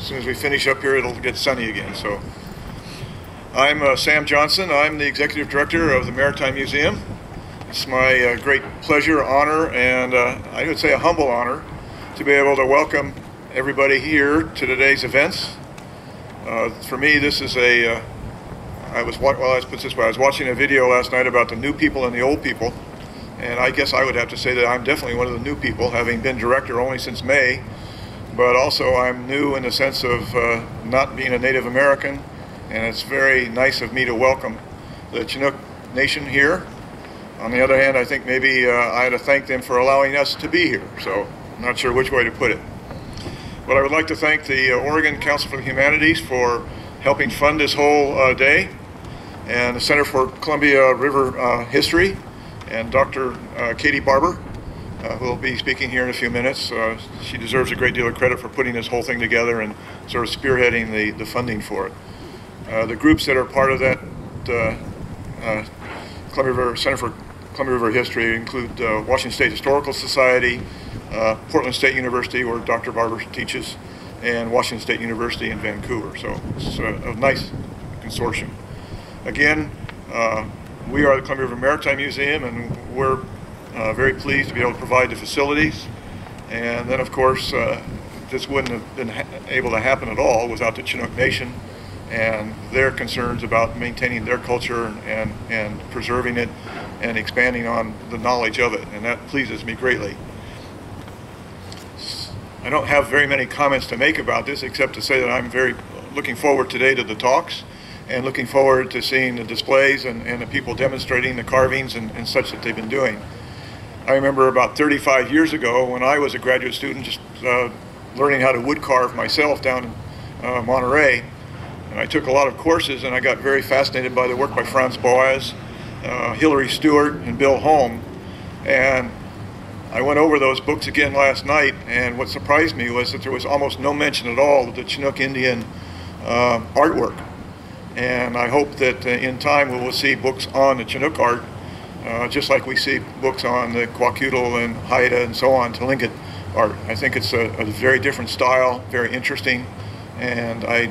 as soon as we finish up here, it'll get sunny again. So I'm Sam Johnson. I'm the Executive Director of the Maritime Museum. It's my great pleasure, honor, and I would say a humble honor to be able to welcome everybody here to today's events. For me, this is I was watching a video last night about the new people and the old people, and I guess I would have to say that I'm definitely one of the new people, having been director only since May, but also I'm new in the sense of not being a Native American, and it's very nice of me to welcome the Chinook Nation here. On the other hand, I think maybe I had to thank them for allowing us to be here, so I'm not sure which way to put it. But I would like to thank the Oregon Council for the Humanities for helping fund this whole day, and the Center for Columbia River History, and Dr. Katie Barber, who will be speaking here in a few minutes. She deserves a great deal of credit for putting this whole thing together and sort of spearheading the funding for it. The groups that are part of that Center for Columbia River History include Washington State Historical Society, Portland State University, where Dr. Barber teaches, and Washington State University in Vancouver. So it's a nice consortium. Again, we are the Columbia River Maritime Museum, and we're very pleased to be able to provide the facilities. And then, of course, this wouldn't have been able to happen at all without the Chinook Nation and their concerns about maintaining their culture and preserving it and expanding on the knowledge of it, and that pleases me greatly. I don't have very many comments to make about this except to say that I'm very looking forward today to the talks and looking forward to seeing the displays and the people demonstrating the carvings and such that they've been doing. I remember about 35 years ago when I was a graduate student just learning how to wood carve myself down in Monterey, and I took a lot of courses and I got very fascinated by the work by Franz Boas, Hillary Stewart, and Bill Holm, and I went over those books again last night, and what surprised me was that there was almost no mention at all of the Chinook Indian artwork. And I hope that in time we will see books on the Chinook art, just like we see books on the Kwakiutl and Haida and so on, Tlingit art. I think it's a very different style, very interesting, and I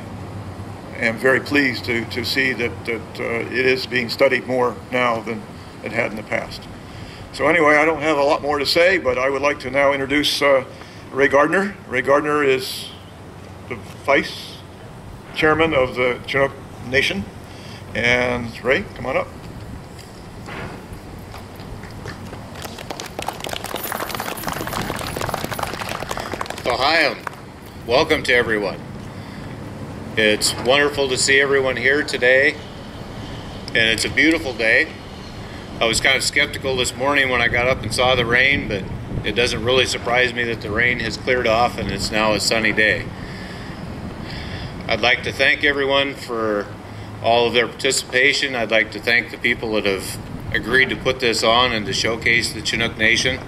am very pleased to see that it is being studied more now than it had in the past. So anyway, I don't have a lot more to say, but I would like to now introduce Ray Gardner. Ray Gardner is the Vice Chairman of the Chinook Nation. And Ray, come on up. Ohio, welcome to everyone. It's wonderful to see everyone here today, and it's a beautiful day. I was kind of skeptical this morning when I got up and saw the rain, but it doesn't really surprise me that the rain has cleared off and it's now a sunny day. I'd like to thank everyone for all of their participation. I'd like to thank the people that have agreed to put this on and to showcase the Chinook Nation.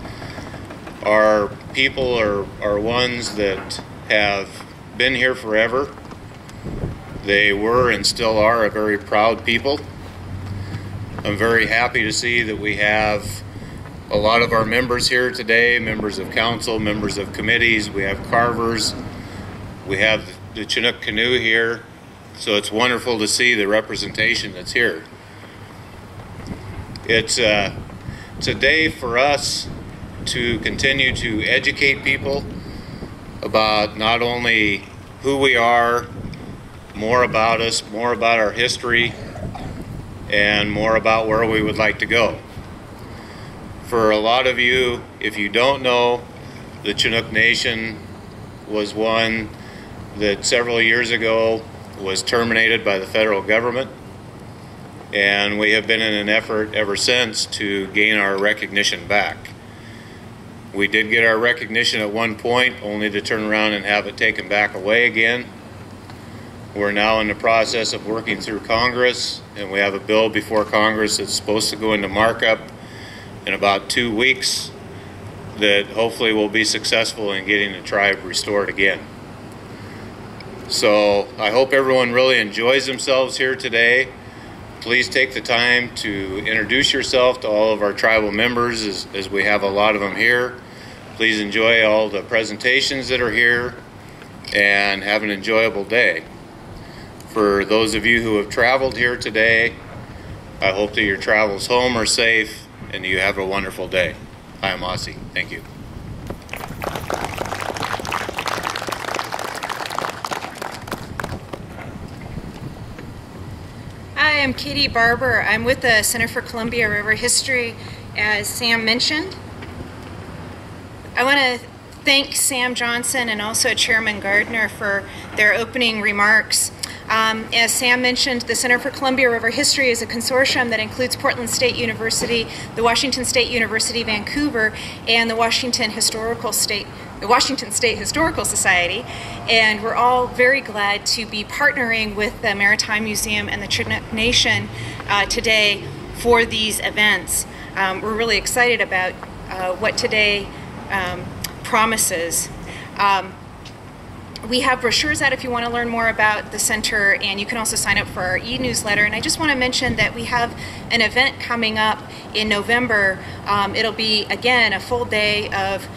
Our people are ones that have been here forever. They were and still are a very proud people. I'm very happy to see that we have a lot of our members here today, members of council, members of committees. We have carvers. We have the Chinook canoe here. So it's wonderful to see the representation that's here. It's a day for us to continue to educate people about not only who we are, more about us, more about our history, and more about where we would like to go. For a lot of you, if you don't know, the Chinook Nation was one that several years ago was terminated by the federal government, and we have been in an effort ever since to gain our recognition back. We did get our recognition at one point, only to turn around and have it taken back away again. We're now in the process of working through Congress, and we have a bill before Congress that's supposed to go into markup in about 2 weeks that hopefully will be successful in getting the tribe restored again. So I hope everyone really enjoys themselves here today. Please take the time to introduce yourself to all of our tribal members as we have a lot of them here. Please enjoy all the presentations that are here. and have an enjoyable day. For those of you who have traveled here today, I hope that your travels home are safe and you have a wonderful day. I'm Aussie. Thank you. Hi, I'm Katie Barber. I'm with the Center for Columbia River History, as Sam mentioned. I want to thank Sam Johnson and also Chairman Gardner for their opening remarks. As Sam mentioned, the Center for Columbia River History is a consortium that includes Portland State University, the Washington State University Vancouver, and the Washington State Historical Society, and we're all very glad to be partnering with the Maritime Museum and the Chinook Nation today for these events. We're really excited about what today promises. We have brochures out if you want to learn more about the center, and you can also sign up for our e-newsletter. And I just want to mention that we have an event coming up in November. It'll be, again, a full day of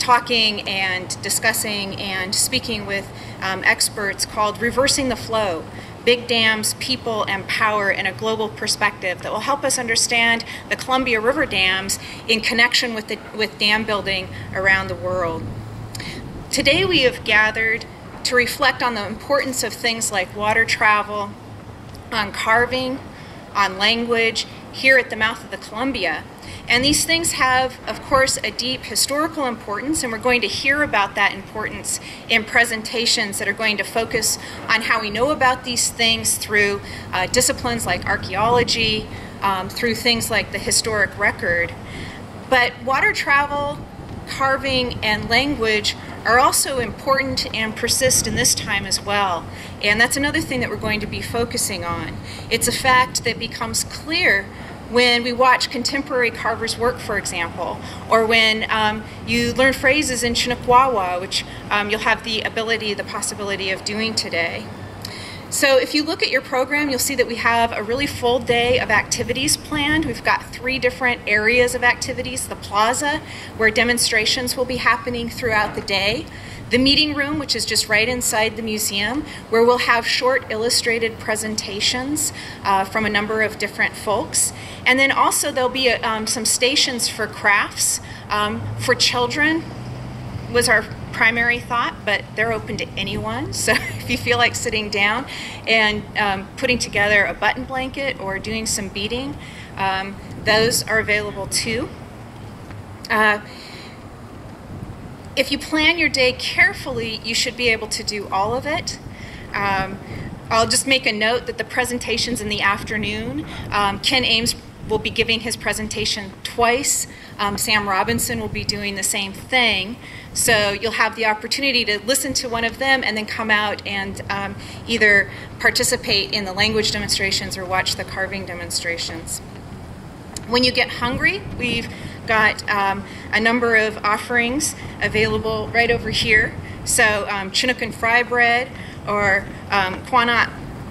talking and discussing and speaking with experts called Reversing the Flow: Big Dams, People, and Power in a Global Perspective, that will help us understand the Columbia River dams in connection with dam building around the world. Today we have gathered to reflect on the importance of things like water travel, on carving, on language here at the mouth of the Columbia. And these things have, of course, a deep historical importance, and we're going to hear about that importance in presentations that are going to focus on how we know about these things through disciplines like archaeology, through things like the historic record. But water travel, carving, and language are also important and persist in this time as well. And that's another thing that we're going to be focusing on. It's a fact that becomes clear when we watch contemporary carvers work, for example, or when you learn phrases in Chinookan, which you'll have the possibility of doing today. So if you look at your program, you'll see that we have a really full day of activities planned. We've got 3 different areas of activities: the plaza, where demonstrations will be happening throughout the day; the meeting room, which is just right inside the museum, where we'll have short illustrated presentations from a number of different folks. And then also there'll be some stations for crafts for children was our primary thought, but they're open to anyone. So if you feel like sitting down and putting together a button blanket or doing some beading, those are available too. If you plan your day carefully, you should be able to do all of it. I'll just make a note that the presentations in the afternoon, Ken Ames will be giving his presentation twice. Sam Robinson will be doing the same thing. So you'll have the opportunity to listen to one of them and then come out and either participate in the language demonstrations or watch the carving demonstrations. When you get hungry, we've got a number of offerings available right over here. So Chinookan fry bread or Quanat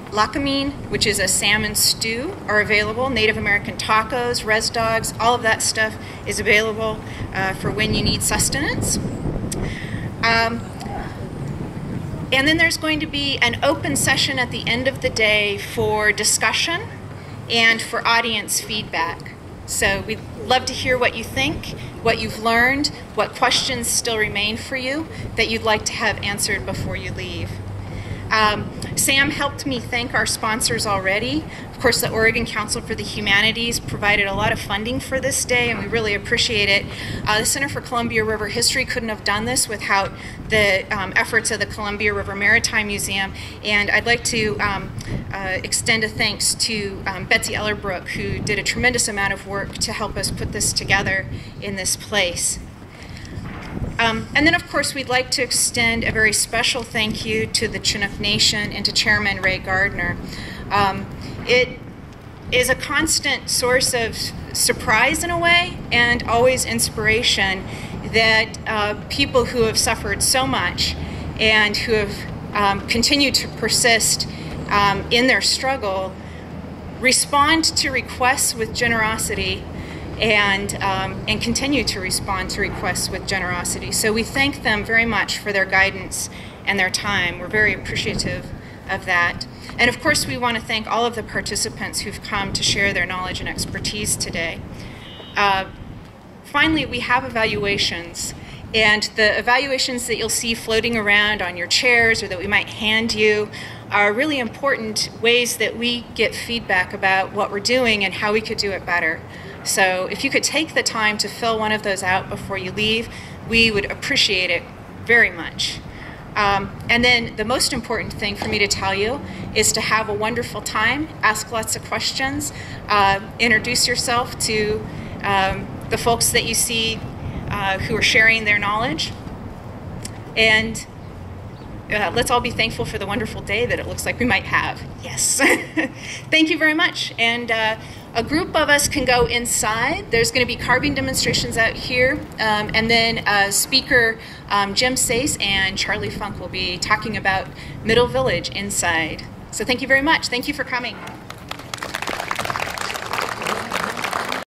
Lakamine, which is a salmon stew, are available. Native American tacos, res dogs, all of that stuff is available for when you need sustenance. And then there's going to be an open session at the end of the day for discussion and for audience feedback. So we'd love to hear what you think, what you've learned, what questions still remain for you that you'd like to have answered before you leave. Sam helped me thank our sponsors already. Of course, the Oregon Council for the Humanities provided a lot of funding for this day, and we really appreciate it. The Center for Columbia River History couldn't have done this without the efforts of the Columbia River Maritime Museum, and I'd like to extend a thanks to Betsy Ellerbrook, who did a tremendous amount of work to help us put this together in this place. And then, of course, we'd like to extend a very special thank you to the Chinook Nation and to Chairman Ray Gardner. It is a constant source of surprise in a way, and always inspiration, that people who have suffered so much and who have continued to persist in their struggle respond to requests with generosity and continue to respond to requests with generosity. So we thank them very much for their guidance and their time. We're very appreciative of that. And of course, we want to thank all of the participants who've come to share their knowledge and expertise today. Finally, we have evaluations. And the evaluations that you'll see floating around on your chairs or that we might hand you are really important ways that we get feedback about what we're doing and how we could do it better. So if you could take the time to fill one of those out before you leave, we would appreciate it very much. And then the most important thing for me to tell you is to have a wonderful time, ask lots of questions, introduce yourself to the folks that you see who are sharing their knowledge. And let's all be thankful for the wonderful day that it looks like we might have. Yes. Thank you very much. And a group of us can go inside. There's going to be carving demonstrations out here. And then speaker Jim Sace and Charlie Funk will be talking about Middle Village inside. So thank you very much. Thank you for coming.